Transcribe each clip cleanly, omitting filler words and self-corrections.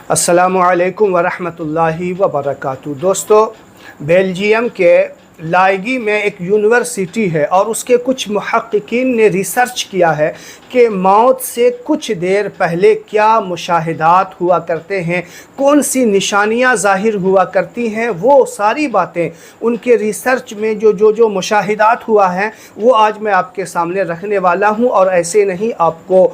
अस्सलामु अलैकुम वरहमतुल्लाहि वबरकातुहू। दोस्तों, बेल्जियम के लाइगी में एक यूनिवर्सिटी है और उसके कुछ मुहक्किकीन ने रिसर्च किया है कि मौत से कुछ देर पहले क्या मुशाहिदात हुआ करते हैं, कौन सी निशानियां ज़ाहिर हुआ करती हैं। वो सारी बातें उनके रिसर्च में जो मुशाहिदात हुआ है वो आज मैं आपके सामने रखने वाला हूं। और ऐसे नहीं, आपको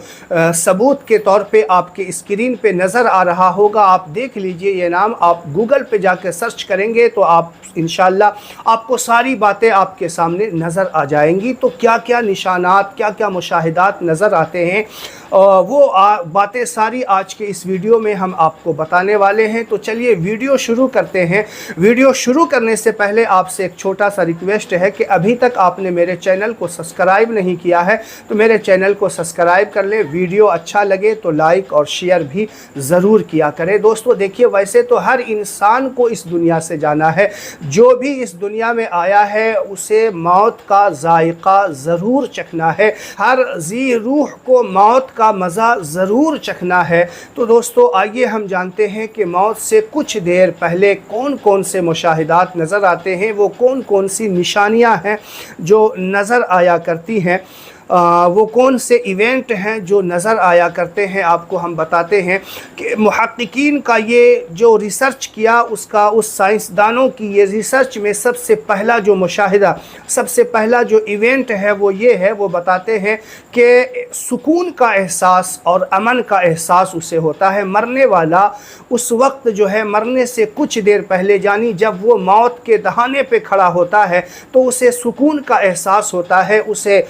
सबूत के तौर पे आपके स्क्रीन पे नज़र आ रहा होगा, आप देख लीजिए। ये नाम आप गूगल पे जाकर सर्च करेंगे तो आप इंशाअल्लाह आपको सारी बातें आपके सामने नज़र आ जाएंगी। तो क्या क्या निशानात, क्या क्या मुशाहिदात नज़र आते हैं, वो बातें सारी आज के इस वीडियो में हम आपको बताने वाले हैं। तो चलिए वीडियो शुरू करते हैं। वीडियो शुरू करने से पहले आपसे एक छोटा सा रिक्वेस्ट है कि अभी तक आपने मेरे चैनल को सब्सक्राइब नहीं किया है तो मेरे चैनल को सब्सक्राइब कर लें। वीडियो अच्छा लगे तो लाइक और शेयर भी ज़रूर किया करें। दोस्तों देखिए, वैसे तो हर इंसान को इस दुनिया से जाना है, जो भी इस दुनिया में आया है उसे मौत का जायका ज़रूर चखना है। हर जी रूह को मौत का मज़ा ज़रूर चखना है। तो दोस्तों आइए हम जानते हैं कि मौत से कुछ देर पहले कौन कौन से मुशाहिदात नज़र आते हैं, वो कौन कौन सी निशानियां हैं जो नज़र आया करती हैं, वो कौन से इवेंट हैं जो नज़र आया करते हैं। आपको हम बताते हैं कि मुहक्किकीन का ये जो रिसर्च किया, उसका उस साइंसदानों की ये रिसर्च में सबसे पहला जो मुशाहिदा, सबसे पहला जो इवेंट है वो ये है, वो बताते हैं कि सुकून का एहसास और अमन का एहसास उसे होता है। मरने वाला उस वक्त जो है, मरने से कुछ देर पहले, यानी जब वो मौत के दहाने पे खड़ा होता है तो उसे सुकून का एहसास होता है, उसे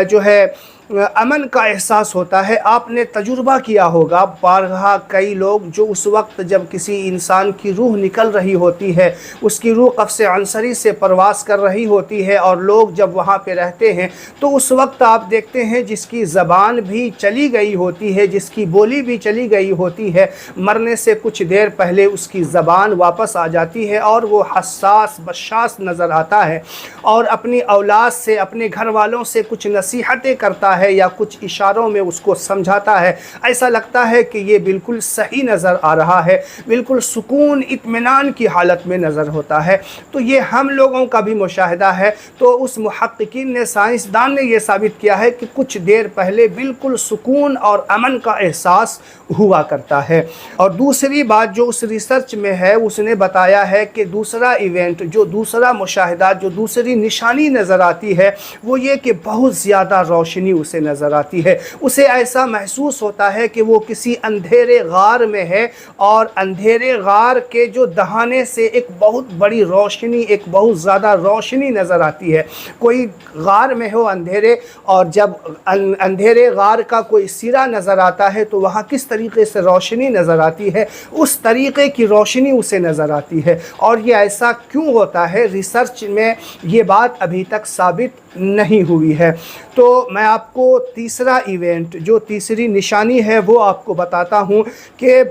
जो है अमन का एहसास होता है। आपने तजुर्बा किया होगा, बारहा कई लोग जो उस वक्त जब किसी इंसान की रूह निकल रही होती है, उसकी रूह कब्ज़ अंसरी से परवास कर रही होती है और लोग जब वहाँ पे रहते हैं तो उस वक्त आप देखते हैं जिसकी ज़बान भी चली गई होती है, जिसकी बोली भी चली गई होती है, मरने से कुछ देर पहले उसकी ज़बान वापस आ जाती है और वो हसास बशास नज़र आता है और अपनी औलाद से, अपने घर वालों से कुछ नसीहतें करता है या कुछ इशारों में उसको समझाता है। ऐसा लगता है कि ये बिल्कुल सही नज़र आ रहा है, बिल्कुल सुकून इत्मीनान की हालत में नज़र होता है। तो ये हम लोगों का भी मुशाहिदा है। तो उस मुहक्किकीन ने, साइंसदान ने ये साबित किया है कि कुछ देर पहले बिल्कुल सुकून और अमन का एहसास हुआ करता है। और दूसरी बात जो उस रिसर्च में है, उसने बताया है कि दूसरा इवेंट, जो दूसरा मुशाहिदा, जो दूसरी निशानी नज़र आती है वो ये कि बहुत ज़्यादा रोशनी उसे नज़र आती है। उसे ऐसा महसूस होता है कि वो किसी अंधेरे गार में है और अंधेरे गार के जो दहाने से एक बहुत बड़ी रोशनी, एक बहुत ज़्यादा रोशनी नज़र आती है। कोई गार में हो अंधेरे, और जब अंधेरे गार का कोई सिरा नज़र आता है तो वहाँ किस तरीके से रोशनी नज़र आती है, उस तरीके की रोशनी उसे नज़र आती है। और ये ऐसा क्यों होता है, रिसर्च में ये बात अभी तक साबित नहीं हुई है। तो मैं आपको तीसरा इवेंट, जो तीसरी निशानी है वो आपको बताता हूँ कि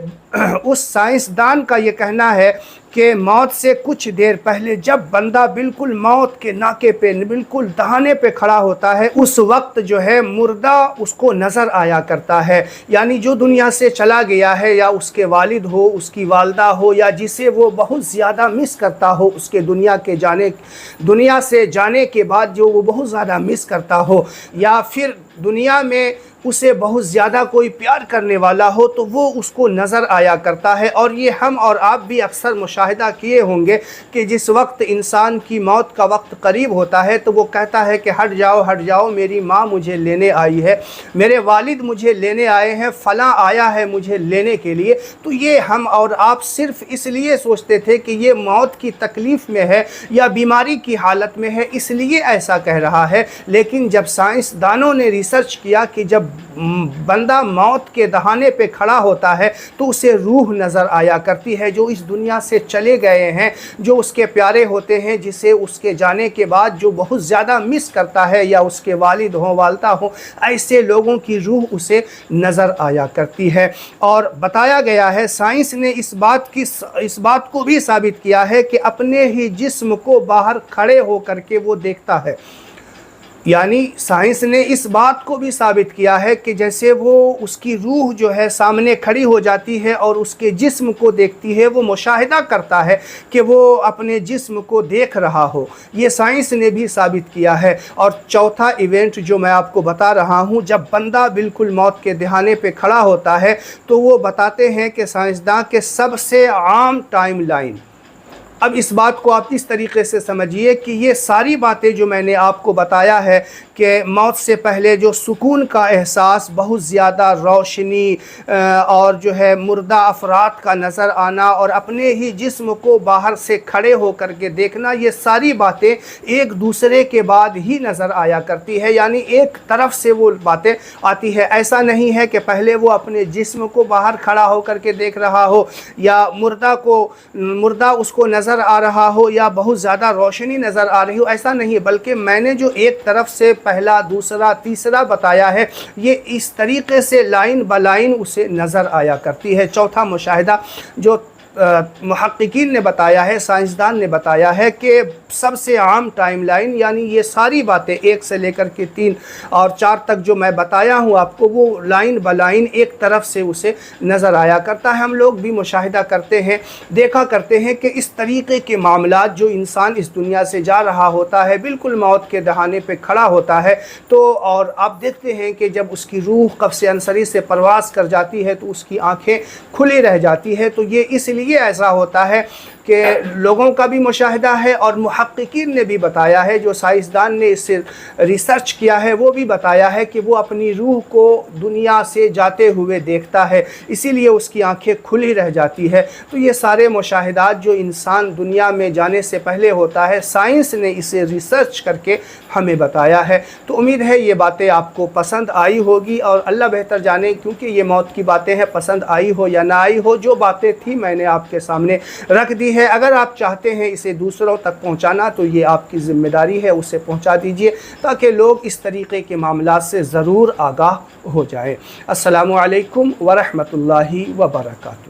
उस साइंसदान का ये कहना है कि मौत से कुछ देर पहले जब बंदा बिल्कुल मौत के नाके पे, बिल्कुल दहाने पे खड़ा होता है, उस वक्त जो है मुर्दा उसको नज़र आया करता है। यानी जो दुनिया से चला गया है, या उसके वालिद हो, उसकी वालदा हो, या जिसे वो बहुत ज़्यादा मिस करता हो, उसके दुनिया से जाने के बाद जो वो बहुत ज़्यादा मिस करता हो, या फिर दुनिया में उसे बहुत ज़्यादा कोई प्यार करने वाला हो, तो वो उसको नज़र आया करता है। और ये हम और आप भी अक्सर मुशाहिदा किए होंगे कि जिस वक्त इंसान की मौत का वक्त करीब होता है तो वो कहता है कि हट जाओ, मेरी माँ मुझे लेने आई है, मेरे वालिद मुझे लेने आए हैं, फ़लाँ आया है मुझे लेने के लिए। तो ये हम और आप सिर्फ़ इसलिए सोचते थे कि ये मौत की तकलीफ़ में है या बीमारी की हालत में है, इसलिए ऐसा कह रहा है। लेकिन जब साइंसदानों ने रिसर्च किया कि जब बंदा मौत के दहाने पे खड़ा होता है तो उसे रूह नज़र आया करती है, जो इस दुनिया से चले गए हैं, जो उसके प्यारे होते हैं, जिसे उसके जाने के बाद जो बहुत ज़्यादा मिस करता है, या उसके वालिद हों, वालदा हों, ऐसे लोगों की रूह उसे नज़र आया करती है। और बताया गया है, साइंस ने इस बात को भी साबित किया है कि अपने ही जिस्म को बाहर खड़े हो करके वो देखता है। یعنی سائنس نے اس بات کو بھی ثابت کیا ہے کہ جیسے وہ اس کی روح جو ہے سامنے کھڑی ہو جاتی ہے اور اس کے جسم کو دیکھتی ہے، وہ مشاہدہ کرتا ہے کہ وہ اپنے جسم کو دیکھ رہا ہو، یہ سائنس نے بھی ثابت کیا ہے۔ اور چوتھا ایونٹ جو میں آپ کو بتا رہا ہوں، جب بندہ بالکل موت کے دہانے پہ کھڑا ہوتا ہے تو وہ بتاتے ہیں کہ سائنسداں کے سب سے عام ٹائم لائن۔ اب اس بات کو آپ اس طریقے سے سمجھیے کہ یہ ساری باتیں جو میں نے آپ کو بتایا ہے کہ موت سے پہلے جو سکون کا احساس، بہت زیادہ روشنی اور جو ہے مردہ افراد کا نظر آنا اور اپنے ہی جسم کو باہر سے کھڑے ہو کر کے دیکھنا، یہ ساری باتیں ایک دوسرے کے بعد ہی نظر آیا کرتی ہے، یعنی ایک طرف سے وہ باتیں آتی ہے۔ ایسا نہیں ہے کہ پہلے وہ اپنے جسم کو باہر کھڑا ہو کر کے دیکھ رہا ہو، یا مردہ اس کو نظر آ رہا ہو، یا بہت زیادہ روشنی نظر آ رہی ہو، ایسا نہیں، بلکہ میں نے جو ایک طرف سے پہلا، دوسرا، تیسرا بتایا ہے، یہ اس طریقے سے لائن بلائن اسے نظر آیا کرتی ہے۔ چوتھا مشاہدہ جو محققین نے بتایا ہے، سائنسدان نے بتایا ہے کہ سب سے عام ٹائم لائن، یعنی یہ ساری باتیں 1 سے لے کر کے 3 اور 4 تک جو میں بتایا ہوں آپ کو، وہ لائن بلائن ایک طرف سے اسے نظر آیا کرتا ہے۔ ہم لوگ بھی مشاہدہ کرتے ہیں، دیکھا کرتے ہیں کہ اس طریقے کے معاملات جو انسان اس دنیا سے جا رہا ہوتا ہے، بالکل موت کے دہانے پہ کھڑا ہوتا ہے، تو اور آپ دیکھتے ہیں کہ جب اس کی روح قفس انصری سے پرواز کر جاتی ہے تو اس کی آنکھیں کھلی رہ جاتی ہے۔ تو یہ اس لیے ایسا ہوتا ہے کہ لوگوں کا بھی مشاہدہ ہے، اور محققین نے بھی بتایا ہے، جو سائنسدان نے اس سے ریسرچ کیا ہے وہ بھی بتایا ہے کہ وہ اپنی روح کو دنیا سے جاتے ہوئے دیکھتا ہے، اسی لیے اس کی آنکھیں کھلی رہ جاتی ہے۔ تو یہ سارے مشاہدات جو انسان دنیا میں جانے سے پہلے ہوتا ہے، سائنس نے اسے ریسرچ کر کے ہمیں بتایا ہے۔ تو امید ہے یہ باتیں آپ کو پسند آئی ہوگی، اور اللہ بہتر جانے، کیونکہ یہ موت کی باتیں ہیں، پسند آئی ہو یا نہ آئی ہو، جو باتیں تھیں میں نے آپ کے سامنے رکھ دی ہے۔ اگر آپ چاہتے ہیں اسے دوسروں تک پہنچانا تو یہ آپ کی ذمہ داری ہے، اسے پہنچا دیجئے تاکہ لوگ اس طریقے کے معاملات سے ضرور آگاہ ہو جائیں۔ السلام علیکم ورحمۃ اللہ وبرکاتہ۔